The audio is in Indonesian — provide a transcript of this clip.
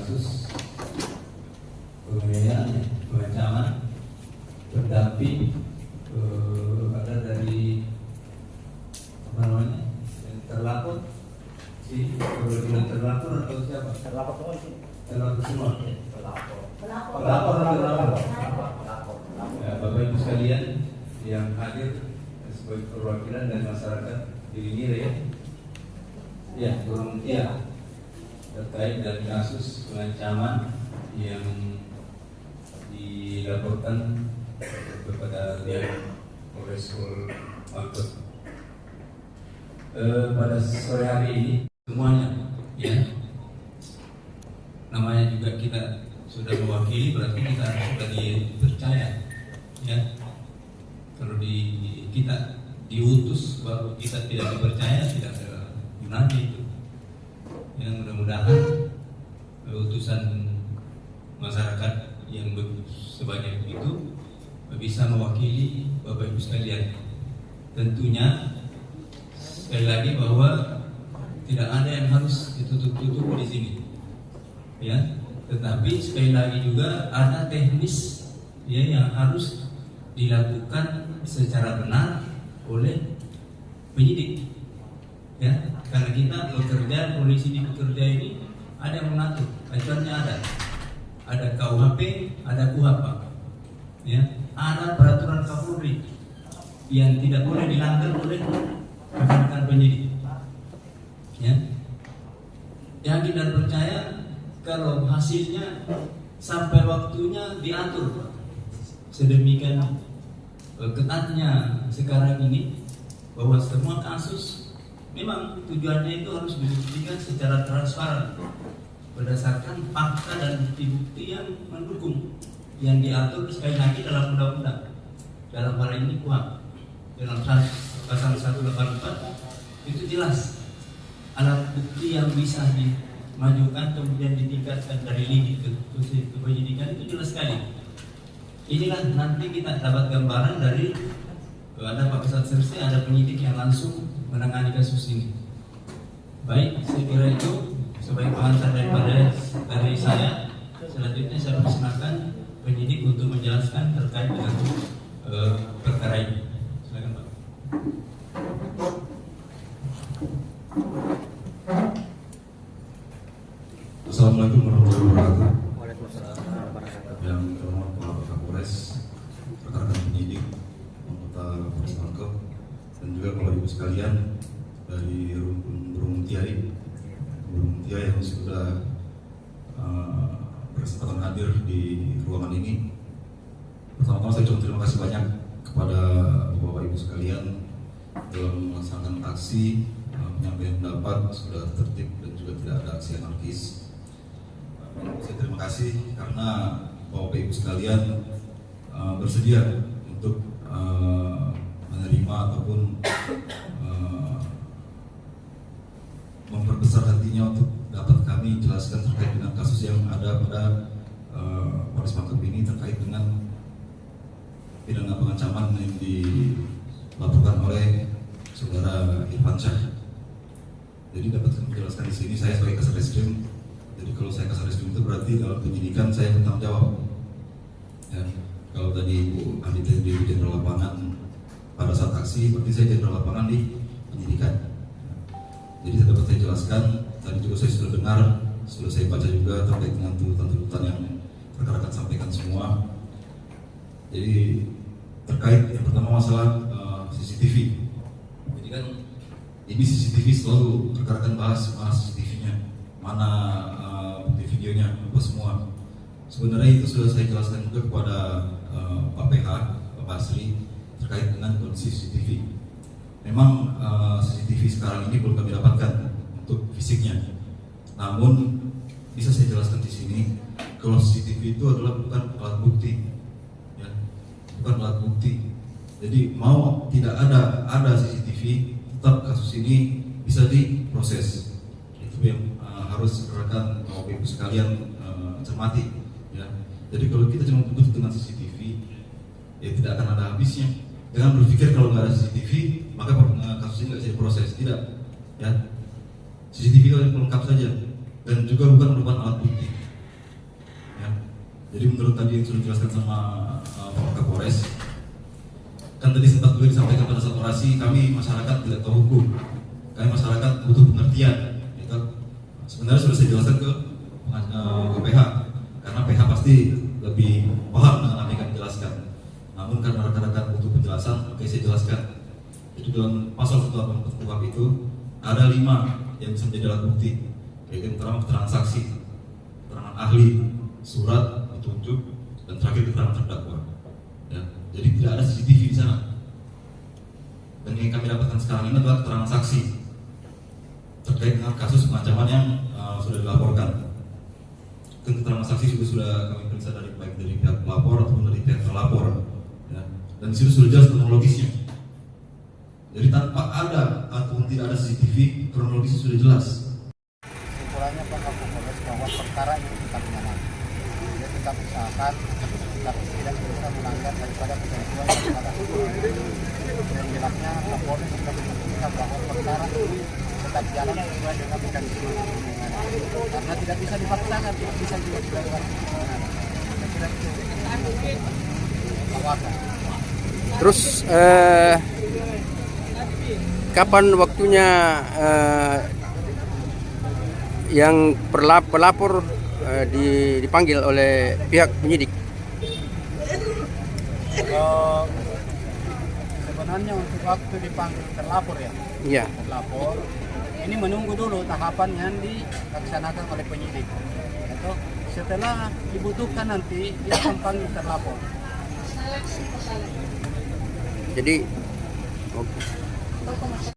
kasus penganiayaan, pengancaman, berdamping ada dari apa namanya terlapor, si perwakilan terlapor atau siapa? Terlapor semua sih. Terlapor semua. Pelapor. Ya, Bapak Ibu sekalian yang hadir sebagai perwakilan dari masyarakat di Lingire ya, Gunung Mutia terkait dengan kasus pengancaman yang dilaporkan kepada pihak Polres Bangkot. Pada sore hari ini semuanya ya, namanya juga kita sudah mewakili, berarti kita sudah dipercaya ya. Kalau kita diutus baru kita tidak dipercaya, tidak ada gunanya itu. Yang mudah-mudahan utusan masyarakat yang sebanyak itu bisa mewakili Bapak Ibu sekalian. Tentunya sekali lagi bahwa tidak ada yang harus ditutup-tutup di sini, ya. Tetapi sekali lagi juga ada teknis ya yang harus dilakukan secara benar oleh penyidik, ya. Karena kita bekerja, polisi di bekerja ini ada yang mengatur, acuannya ada KUHP, ada KUHP, ya. Ada peraturan Kapolri yang tidak boleh dilanggar oleh rekan-rekan penyidik, ya. Yang tidak percaya kalau hasilnya sampai waktunya diatur sedemikian ketatnya sekarang ini, bahwa semua kasus memang tujuannya itu harus dibuktikan secara transparan berdasarkan fakta dan bukti-bukti yang mendukung, yang diatur sekali lagi dalam undang-undang. Dalam hal ini KUHP dalam pasal 184 itu jelas alat bukti yang bisa dimajukan kemudian ditingkatkan dari lidik ke penyidikan, itu jelas sekali. Inilah nanti kita dapat gambaran dari ada Pak Kasat Serse, ada penyidik yang langsung menangani kasus ini. Baik, saya kira itu sebagai pengantar dari saya. Selanjutnya saya persilakan penyidik untuk menjelaskan terkait dengan perkara ini. Silakan Pak. Assalamualaikum warahmatullahi wabarakatuh. Waalaikumsalam warahmatullahi Yang terhormat Pak Kapolres, rekan-rekan penyidik, anggota Polres Bangkok, dan juga Bapak Ibu sekalian dari Gunung Mutia yang sudah berkesempatan hadir di ruangan ini. Pertama-tama saya ucapkan terima kasih banyak kepada Bapak Ibu sekalian dalam melaksanakan aksi penyampaian pendapat sudah tertib dan juga tidak ada aksi anarkis. Saya terima kasih karena Bapak Ibu sekalian bersedia untuk menerima ataupun memperbesar hatinya untuk dapat kami jelaskan terkait dengan kasus yang ada pada Polres Bangkok ini terkait dengan pidana pengancaman yang dilakukan oleh saudara Irfan Syah. Jadi dapat kami jelaskan di sini, saya sebagai Kasat Reskrim. Jadi kalau saya Kasat Reskrim itu berarti dalam penyidikan saya bertanggung jawab. Ya, kalau tadi Bu Anita di Jenderal Lapangan pada saat aksi, berarti saya Jenderal Lapangan di penyidikan. Jadi dapat saya jelaskan, tadi juga saya sudah dengar, sudah saya baca juga terkait dengan tuntutan yang rekan-rekan sampaikan semua. Jadi terkait yang pertama masalah CCTV. Jadi kan ini CCTV selalu rekan-rekan bahas mana CCTV-nya, mana bukti videonya, apa semua. Sebenarnya itu sudah saya jelaskan juga kepada Pak PH, Pak Basri terkait dengan kondisi CCTV. Memang CCTV sekarang ini belum kami dapatkan untuk fisiknya. Namun bisa saya jelaskan di sini, kalau CCTV itu adalah bukan alat bukti, ya, bukan alat bukti. Jadi mau tidak ada CCTV, tetap kasus ini bisa diproses. Itu yang harus rekan Bapak Ibu sekalian cermati, ya. Jadi kalau kita cuma tutup dengan CCTV, ya tidak akan ada habisnya. Jangan berpikir kalau nggak ada CCTV maka kasus ini nggak bisa diproses. Tidak, ya. CCTV itu pelengkap saja dan juga bukan merupakan alat bukti. Jadi menurut tadi yang sudah dijelaskan sama Pak Kapolres, kan tadi sempat juga disampaikan pada saat orasi, kami masyarakat tidak tahu hukum, kami masyarakat butuh pengertian. Gitu. Sebenarnya sudah saya jelaskan ke PH, karena PH pasti lebih paham dengan apa yang kami jelaskan. Namun karena rekan-rekan butuh penjelasan, oke saya jelaskan. Itu dalam pasal 184 KUHP itu ada 5 yang bisa menjadi alat bukti, yaitu keterangan saksi, keterangan ahli, surat, petunjuk, dan terakhir keterangan terdakwa. Ya, jadi tidak ada CCTV di sana. Dan yang kami dapatkan sekarang ini adalah keterangan saksi terkait dengan kasus pengancaman yang sudah dilaporkan. Dan keterangan saksi juga sudah kami periksa baik dari pihak pelapor ataupun dari pihak terlapor. Ya. Dan di situ sudah jelas kronologisnya. Jadi tanpa ada ataupun tidak ada CCTV, kronologisnya sudah jelas. Kesimpulannya Pak Kapolres bahwa perkara ini tetap menang. Dia tetap usahakan, tapi tidak bisa melanggar daripada ketentuan daripada hukum. Dan jelasnya Kapolres sudah memutuskan bahwa perkara ini tetap jalan sesuai dengan mekanisme perundingan. Karena tidak bisa dipaksakan, tidak bisa juga dilakukan. Saya kira itu kawasan. Terus kapan waktunya yang pelapor dipanggil oleh pihak penyidik? Sebenarnya untuk waktu dipanggil terlapor ya, Iya. terlapor ini menunggu dulu tahapan yang dilaksanakan oleh penyidik. Atau setelah dibutuhkan nanti dia akan panggil terlapor. Jadi